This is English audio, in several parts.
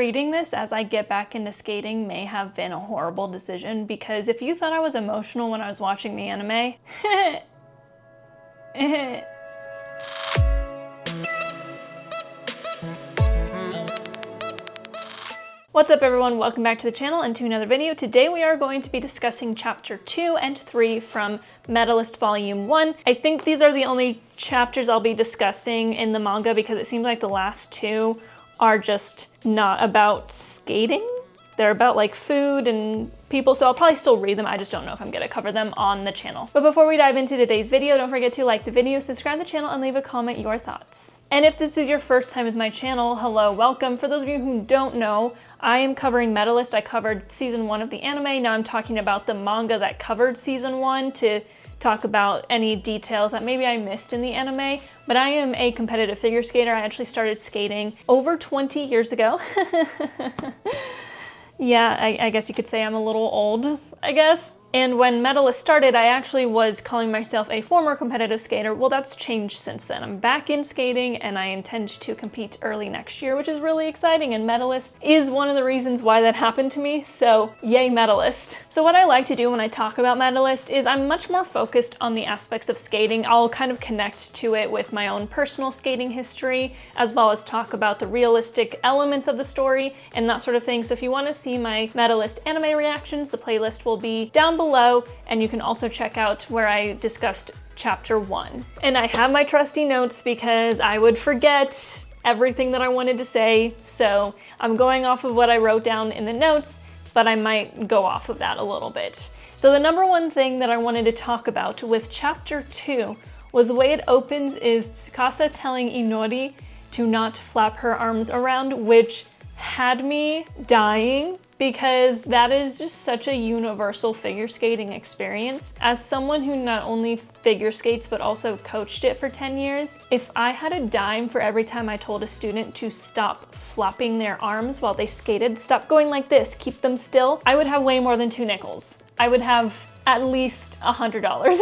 reading this as I get back into skating may have been a horrible decision, because if you thought I was emotional when I was watching the anime, What's up everyone, welcome back to the channel and to another video. Today we are going to be discussing chapter 2 and 3 from Medalist volume 1. I think these are the only chapters I'll be discussing in the manga because it seems like the last two are just not about skating. They're about like food and people, so I'll probably still read them. I just don't know if I'm gonna cover them on the channel. But before we dive into today's video, don't forget to like the video, subscribe to the channel, and leave a comment your thoughts. And if this is your first time with my channel, hello, welcome. For those of you who don't know, I am covering Medalist. I covered season 1 of the anime. Now I'm talking about the manga that covered season 1 to talk about any details that maybe I missed in the anime. But I am a competitive figure skater. I actually started skating over 20 years ago. Yeah, I guess you could say I'm a little old, I guess. And when Medalist started, I actually was calling myself a former competitive skater. Well, that's changed since then. I'm back in skating and I intend to compete early next year, which is really exciting. And Medalist is one of the reasons why that happened to me. So yay, Medalist. So what I like to do when I talk about Medalist is I'm much more focused on the aspects of skating. I'll kind of connect to it with my own personal skating history, as well as talk about the realistic elements of the story and that sort of thing. So if you want to see my Medalist anime reactions, the playlist will be down below, and you can also check out where I discussed chapter 1. And I have my trusty notes because I would forget everything that I wanted to say, so I'm going off of what I wrote down in the notes, but I might go off of that a little bit. So the number one thing that I wanted to talk about with chapter 2 was the way it opens is Tsukasa telling Inori to not flap her arms around, which had me dying, because that is just such a universal figure skating experience. As someone who not only figure skates but also coached it for 10 years, if I had a dime for every time I told a student to stop flopping their arms while they skated, stop going like this, keep them still, I would have way more than 2 nickels. I would have at least $100.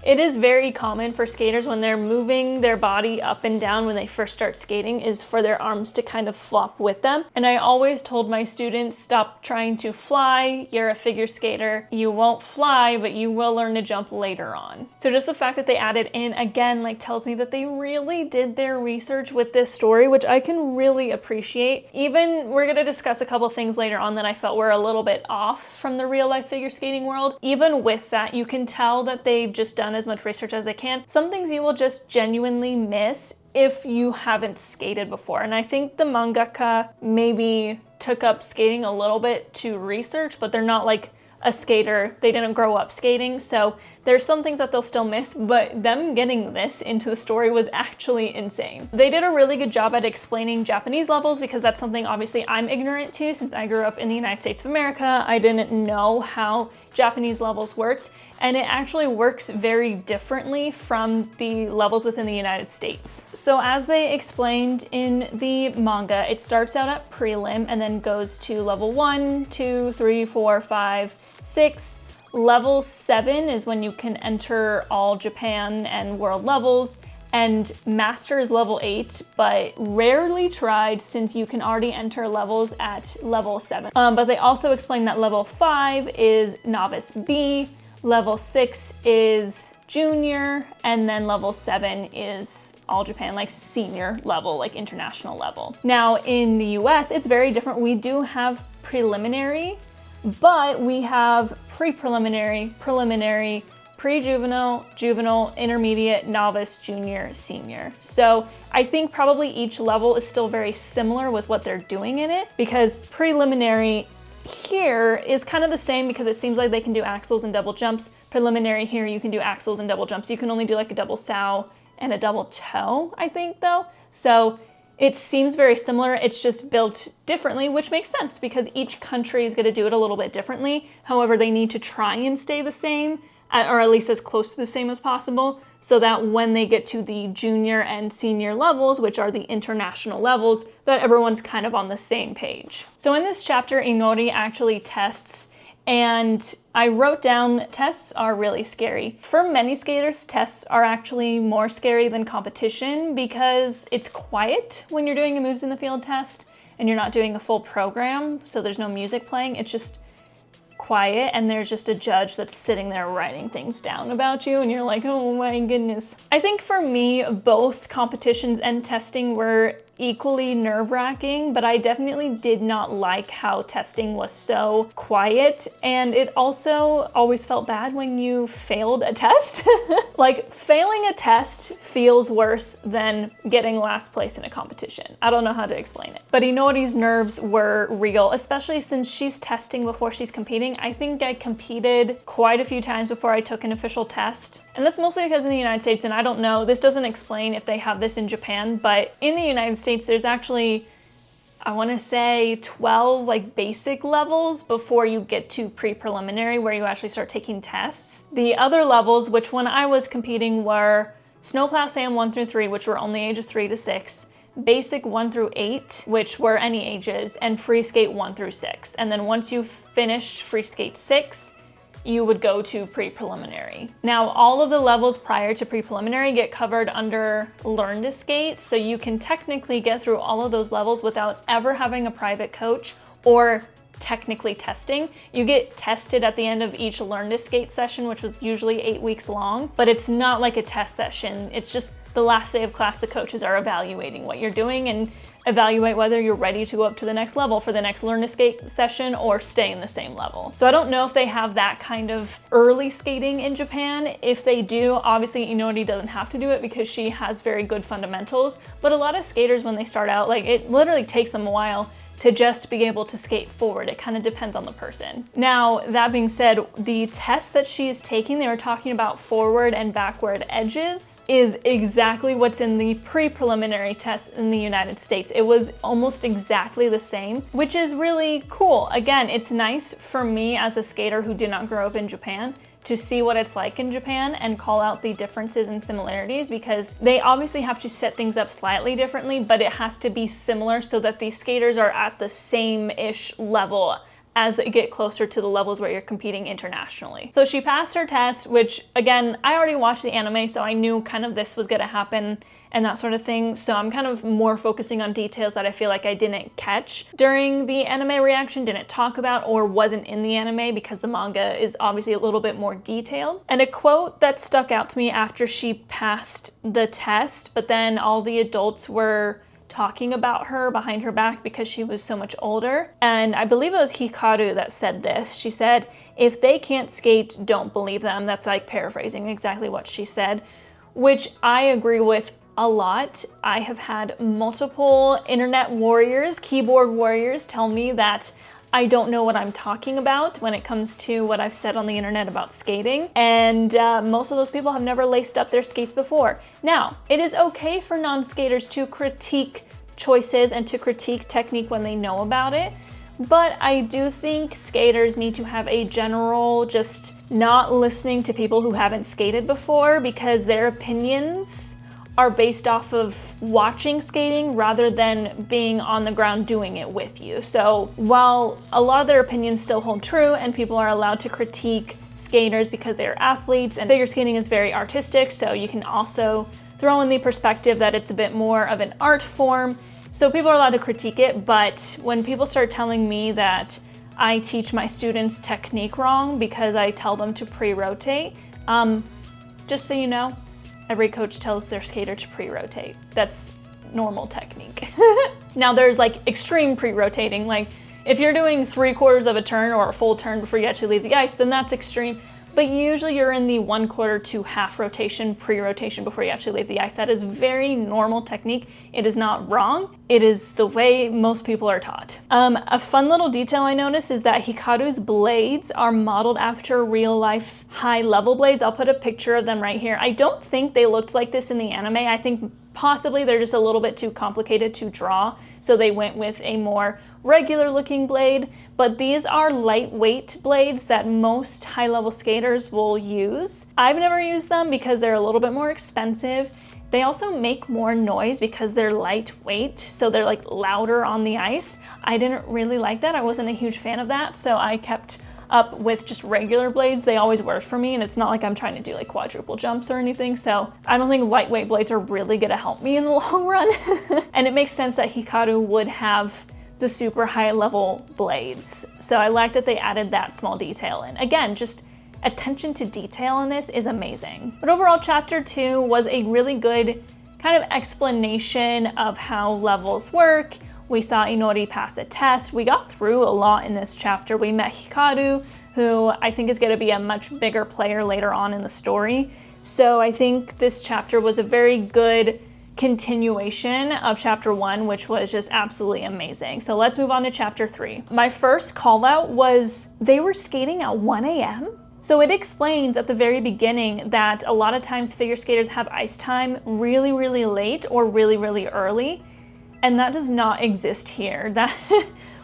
It is very common for skaters when they're moving their body up and down when they first start skating is for their arms to kind of flop with them. And I always told my students, stop trying to fly. You're a figure skater. You won't fly, but you will learn to jump later on. So just the fact that they added in again, like tells me that they really did their research with this story, which I can really appreciate. Even we're gonna discuss a couple things later on that I felt were a little bit off from the real life figure skating world. Even with that, you can tell that they've just done as much research as they can. Some things you will just genuinely miss if you haven't skated before. And I think the mangaka maybe took up skating a little bit to research, but they're not like a skater. They didn't grow up skating, so there's some things that they'll still miss, but them getting this into the story was actually insane. They did a really good job at explaining Japanese levels because that's something obviously I'm ignorant to since I grew up in the United States of America. I didn't know how Japanese levels worked, and it actually works very differently from the levels within the United States. So as they explained in the manga, it starts out at prelim and then goes to level 1, 2, 3, 4, 5, 6. Level 7 is when you can enter all Japan and world levels, and master is level 8, but rarely tried since you can already enter levels at level 7. But they also explain that level 5 is novice B, level 6 is junior, and then level 7 is all Japan, like senior level, like international level. Now in the US, it's very different. We do have preliminary, but we have pre-preliminary, preliminary, pre-juvenile, juvenile, intermediate, novice, junior, senior. So I think probably each level is still very similar with what they're doing in it, because preliminary here is kind of the same because it seems like they can do axels and double jumps. Preliminary here, you can do axels and double jumps. You can only do like a double sow and a double toe, I think though. So it seems very similar, it's just built differently, which makes sense because each country is gonna do it a little bit differently. However, they need to try and stay the same, or at least as close to the same as possible, so that when they get to the junior and senior levels, which are the international levels, that everyone's kind of on the same page. So in this chapter, Inori actually tests, and I wrote down tests are really scary. For many skaters, tests are actually more scary than competition because it's quiet when you're doing a moves in the field test. and you're not doing a full program, so there's no music playing, it's just quiet and there's just a judge that's sitting there writing things down about you and you're like, oh my goodness. I think for me, both competitions and testing were equally nerve-wracking, but I definitely did not like how testing was so quiet, and it also always felt bad when you failed a test. Like, failing a test feels worse than getting last place in a competition. I don't know how to explain it. But Inori's nerves were real, especially since she's testing before she's competing. I think I competed quite a few times before I took an official test. And that's mostly because in the United States, and I don't know, this doesn't explain if they have this in Japan, but in the United States, there's actually, I want to say 12 like basic levels before you get to pre-preliminary where you actually start taking tests. The other levels, which when I was competing were Snowplow Sam 1 through 3, which were only ages 3 to 6, Basic 1 through 8, which were any ages, and Free Skate 1 through 6. And then once you finished Free Skate 6, you would go to pre-preliminary. Now, all of the levels prior to pre-preliminary get covered under Learn to Skate, so you can technically get through all of those levels without ever having a private coach or technically testing. You get tested at the end of each Learn to Skate session, which was usually 8 weeks long, but it's not like a test session. It's just the last day of class, the coaches are evaluating what you're doing and evaluate whether you're ready to go up to the next level for the next Learn to Skate session or stay in the same level. So I don't know if they have that kind of early skating in Japan. If they do, obviously Inori doesn't have to do it because she has very good fundamentals, but a lot of skaters when they start out, like it literally takes them a while to just be able to skate forward. It kind of depends on the person. Now, that being said, the test that she is taking, they were talking about forward and backward edges, is exactly what's in the pre-preliminary test in the United States. It was almost exactly the same, which is really cool. Again, it's nice for me as a skater who did not grow up in Japan to see what it's like in Japan and call out the differences and similarities, because they obviously have to set things up slightly differently, but it has to be similar so that these skaters are at the same-ish level as they get closer to the levels where you're competing internationally. So she passed her test, which again, I already watched the anime, so I knew kind of this was gonna happen and that sort of thing. So I'm kind of more focusing on details that I feel like I didn't catch during the anime reaction, didn't talk about, or wasn't in the anime because the manga is obviously a little bit more detailed. And a quote that stuck out to me after she passed the test, but then all the adults were talking about her behind her back because she was so much older. And I believe it was Hikaru that said this. She said, "If they can't skate, don't believe them." That's like paraphrasing exactly what she said, which I agree with a lot. I have had multiple internet warriors, keyboard warriors tell me that I don't know what I'm talking about when it comes to what I've said on the internet about skating. And most of those people have never laced up their skates before. Now, it is okay for non-skaters to critique choices and to critique technique when they know about it. But I do think skaters need to have a general just not listening to people who haven't skated before, because their opinions are based off of watching skating rather than being on the ground doing it with you. So while a lot of their opinions still hold true and people are allowed to critique skaters because they're athletes, and figure skating is very artistic, so you can also throw in the perspective that it's a bit more of an art form. So people are allowed to critique it, but when people start telling me that I teach my students technique wrong because I tell them to pre-rotate, just so you know, every coach tells their skater to pre-rotate. That's normal technique. Now there's like extreme pre-rotating, like if you're doing 3/4 of a turn or a full turn before you actually leave the ice, then that's extreme. But usually you're in the 1/4 to half rotation, pre-rotation before you actually leave the ice. That is very normal technique. It is not wrong. It is the way most people are taught. A fun little detail I noticed is that Hikaru's blades are modeled after real life high level blades. I'll put a picture of them right here. I don't think they looked like this in the anime. I think possibly they're just a little bit too complicated to draw, so they went with a more regular looking blade, but these are lightweight blades that most high-level skaters will use. I've never used them because they're a little bit more expensive. They also make more noise because they're lightweight, so they're like louder on the ice. I didn't really like that. I wasn't a huge fan of that, so I kept up with just regular blades. They always worked for me, and it's not like I'm trying to do like quadruple jumps or anything, so I don't think lightweight blades are really gonna help me in the long run. And it makes sense that Hikaru would have the super high level blades. So I like that they added that small detail in. Again, just attention to detail in this is amazing. But overall, chapter 2 was a really good kind of explanation of how levels work. We saw Inori pass a test. We got through a lot in this chapter. We met Hikaru, who I think is going to be a much bigger player later on in the story. So I think this chapter was a very good continuation of chapter 1, which was just absolutely amazing. So let's move on to chapter 3. My first call out was they were skating at 1 a.m. So it explains at the very beginning that a lot of times figure skaters have ice time really, really late or really, really early. And that does not exist here. That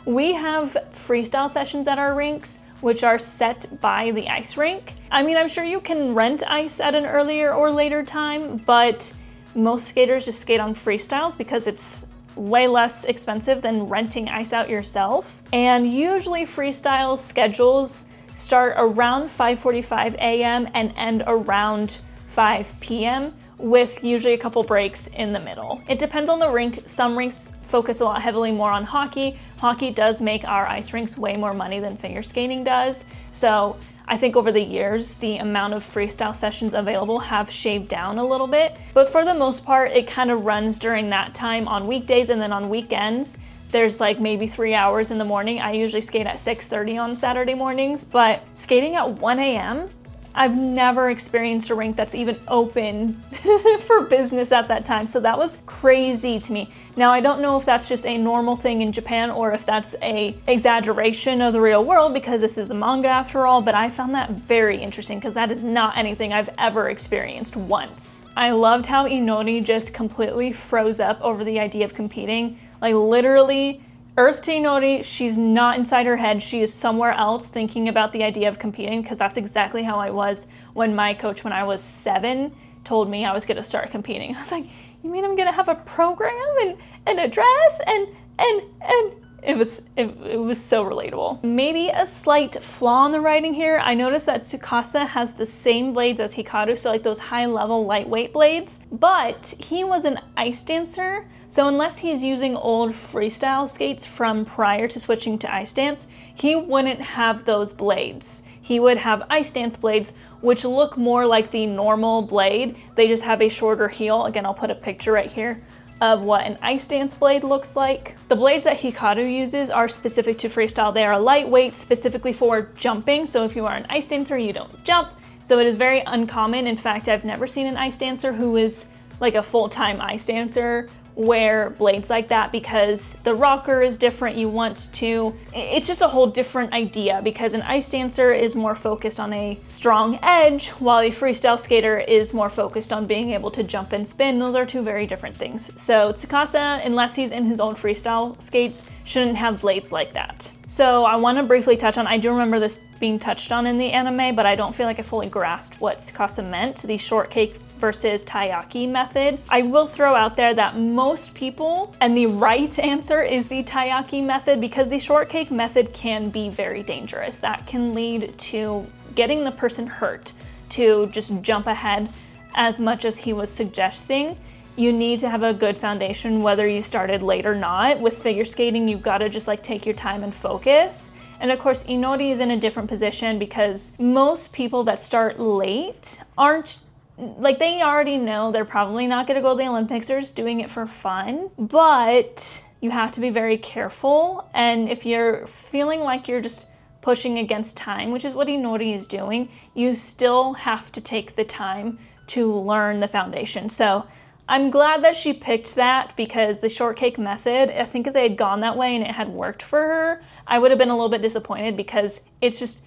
we have freestyle sessions at our rinks, which are set by the ice rink. I mean, I'm sure you can rent ice at an earlier or later time, but most skaters just skate on freestyles because it's way less expensive than renting ice out yourself. And usually freestyle schedules start around 5:45 a.m. and end around 5 p.m. with usually a couple breaks in the middle. It depends on the rink. Some rinks focus a lot heavily more on hockey. Hockey does make our ice rinks way more money than figure skating does. So I think over the years, the amount of freestyle sessions available have shaved down a little bit. But for the most part, it kind of runs during that time on weekdays, and then on weekends, there's like maybe 3 hours in the morning. I usually skate at 6:30 on Saturday mornings, but skating at 1 a.m., I've never experienced a rink that's even open for business at that time. So that was crazy to me. Now, I don't know if that's just a normal thing in Japan or if that's a exaggeration of the real world because this is a manga after all, but I found that very interesting because that is not anything I've ever experienced once. I loved how Inori just completely froze up over the idea of competing. Like literally, Earth to Inori, she's not inside her head. She is somewhere else thinking about the idea of competing because that's exactly how I was when my coach, when I was 7, told me I was going to start competing. I was like, you mean I'm going to have a program and a dress and it was so relatable. Maybe a slight flaw in the writing here. I noticed that Tsukasa has the same blades as Hikaru, so like those high level lightweight blades, but he was an ice dancer. So unless he's using old freestyle skates from prior to switching to ice dance, he wouldn't have those blades. He would have ice dance blades, which look more like the normal blade. They just have a shorter heel. Again, I'll put a picture right here of what an ice dance blade looks like. The blades that Hikaru uses are specific to freestyle. They are lightweight, specifically for jumping. So if you are an ice dancer, you don't jump. So it is very uncommon. In fact, I've never seen an ice dancer who is like a full-time ice dancer wear blades like that because the rocker is different. It's just a whole different idea because an ice dancer is more focused on a strong edge while a freestyle skater is more focused on being able to jump and spin. Those are two very different things. So Tsukasa, unless he's in his own freestyle skates, shouldn't have blades like that. So I want to briefly touch on, I do remember this being touched on in the anime, but I don't feel like I fully grasped what Tsukasa meant, the shortcake versus taiyaki method. I will throw out there that most people, and the right answer is the taiyaki method because the shortcake method can be very dangerous. That can lead to getting the person hurt to just jump ahead as much as he was suggesting. You need to have a good foundation whether you started late or not. With figure skating, you've got to just like take your time and focus. And of course, Inori is in a different position because most people that start late aren't like, they already know they're probably not going to go to the Olympics. They're just doing it for fun, but you have to be very careful. And if you're feeling like you're just pushing against time, which is what Inori is doing, you still have to take the time to learn the foundation. So I'm glad that she picked that because the shortcake method, I think if they had gone that way and it had worked for her, I would have been a little bit disappointed because it's just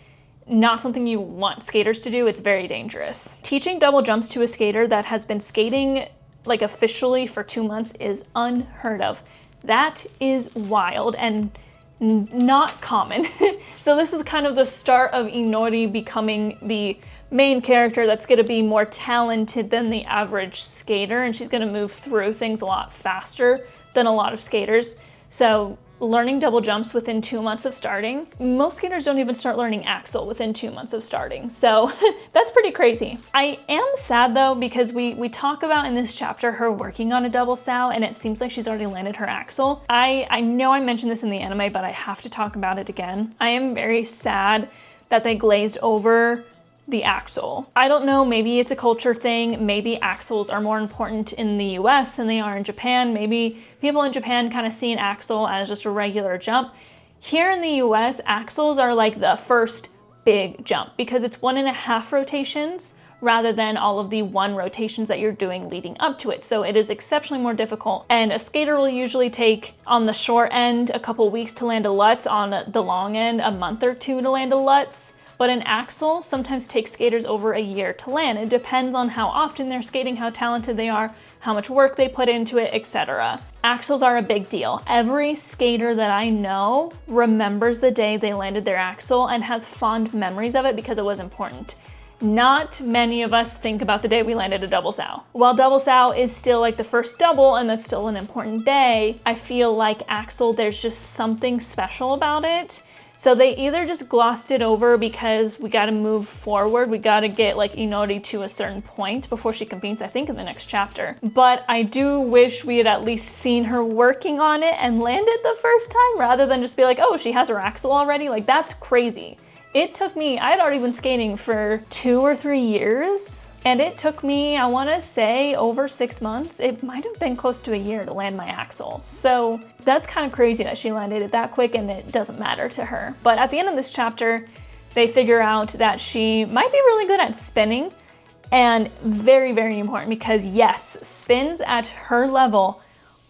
not something you want skaters to do. It's very dangerous. Teaching double jumps to a skater that has been skating like officially for 2 months is unheard of. That is wild and not common. So this is kind of the start of Inori becoming the main character that's going to be more talented than the average skater, and she's going to move through things a lot faster than a lot of skaters. So learning double jumps within 2 months of starting. Most skaters don't even start learning Axel within 2 months of starting. So that's pretty crazy. I am sad though, because we talk about in this chapter her working on a double sow, and it seems like she's already landed her Axel. I know I mentioned this in the anime, but I have to talk about it again. I am very sad that they glazed over the Axel. I don't know, maybe it's a culture thing. Maybe Axels are more important in the US than they are in Japan. Maybe people in Japan kind of see an Axel as just a regular jump. Here in the US, Axels are like the first big jump because it's 1.5 rotations rather than all of the 1 rotations that you're doing leading up to it. So it is exceptionally more difficult. And a skater will usually take, on the short end, a couple weeks to land a Lutz, on the long end, a month or 2 to land a Lutz. But an Axel sometimes takes skaters over a year to land. It depends on how often they're skating, how talented they are, how much work they put into it, etc. Axels are a big deal. Every skater that I know remembers the day they landed their Axel and has fond memories of it because it was important. Not many of us think about the day we landed a double sow. While double sow is still like the first double and that's still an important day, I feel like Axel, there's just something special about it. So they either just glossed it over because we got to move forward. We got to get like Inori to a certain point before she competes, I think in the next chapter. But I do wish we had at least seen her working on it and landed the first time rather than just be like, oh, she has her Axel already. Like, that's crazy. It took me, I had already been skating for 2 or 3 years, and it took me, I want to say, over 6 months. It might have been close to a year to land my Axel. So that's kind of crazy that she landed it that quick and it doesn't matter to her. But at the end of this chapter, they figure out that she might be really good at spinning, and very, very important because yes, spins at her level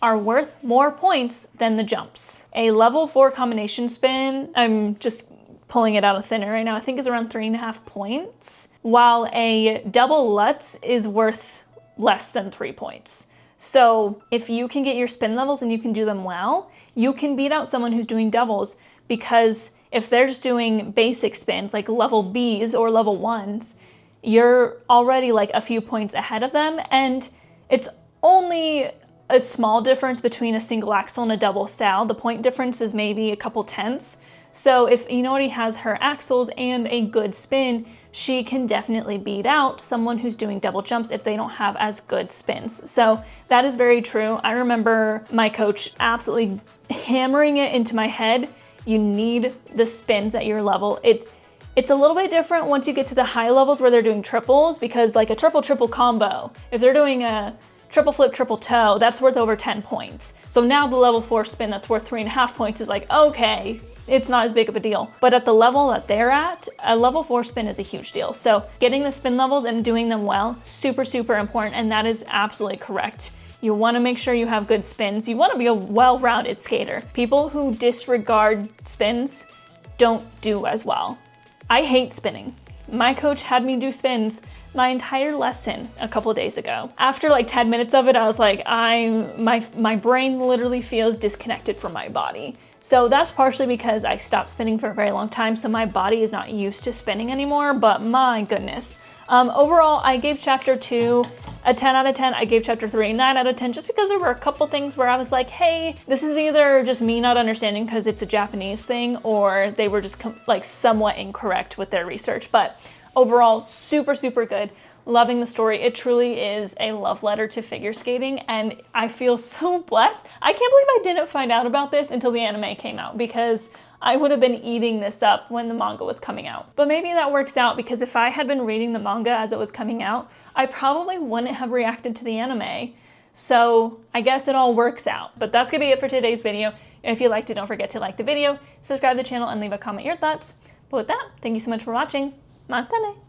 are worth more points than the jumps. A level 4 combination spin, I'm just pulling it out of thin air right now, I think is around 3.5 points, while a double Lutz is worth less than 3 points. So if you can get your spin levels and you can do them well, you can beat out someone who's doing doubles, because if they're just doing basic spins like level Bs or level 1s, you're already like a few points ahead of them, and it's only a small difference between a single Axel and a double sow. The point difference is maybe a couple tenths. So if Inori has her Axels and a good spin, she can definitely beat out someone who's doing double jumps if they don't have as good spins. So that is very true. I remember my coach absolutely hammering it into my head. You need the spins at your level. It's a little bit different once you get to the high levels where they're doing triples, because like a triple combo, if they're doing a triple flip, triple toe, that's worth over 10 points. So now the level 4 spin that's worth 3.5 points is like, okay, it's not as big of a deal. But at the level that they're at, a level 4 spin is a huge deal. So getting the spin levels and doing them well, super, super important. And that is absolutely correct. You want to make sure you have good spins. You want to be a well-rounded skater. People who disregard spins don't do as well. I hate spinning. My coach had me do spins my entire lesson a couple of days ago. After like 10 minutes of it, I was like, my brain literally feels disconnected from my body. So that's partially because I stopped spinning for a very long time, so my body is not used to spinning anymore, but my goodness. Overall, I gave chapter 2 a 10 out of 10. I gave chapter 3 a 9 out of 10 just because there were a couple things where I was like, hey, this is either just me not understanding because it's a Japanese thing, or they were just like somewhat incorrect with their research. But overall, super, super good. Loving the story. It truly is a love letter to figure skating, and I feel so blessed. I can't believe I didn't find out about this until the anime came out, because I would have been eating this up when the manga was coming out. But maybe that works out, because if I had been reading the manga as it was coming out, I probably wouldn't have reacted to the anime. So I guess it all works out. But that's gonna be it for today's video. If you liked it, don't forget to like the video, subscribe to the channel, and leave a comment your thoughts. But with that, thank you so much for watching. Mata ne!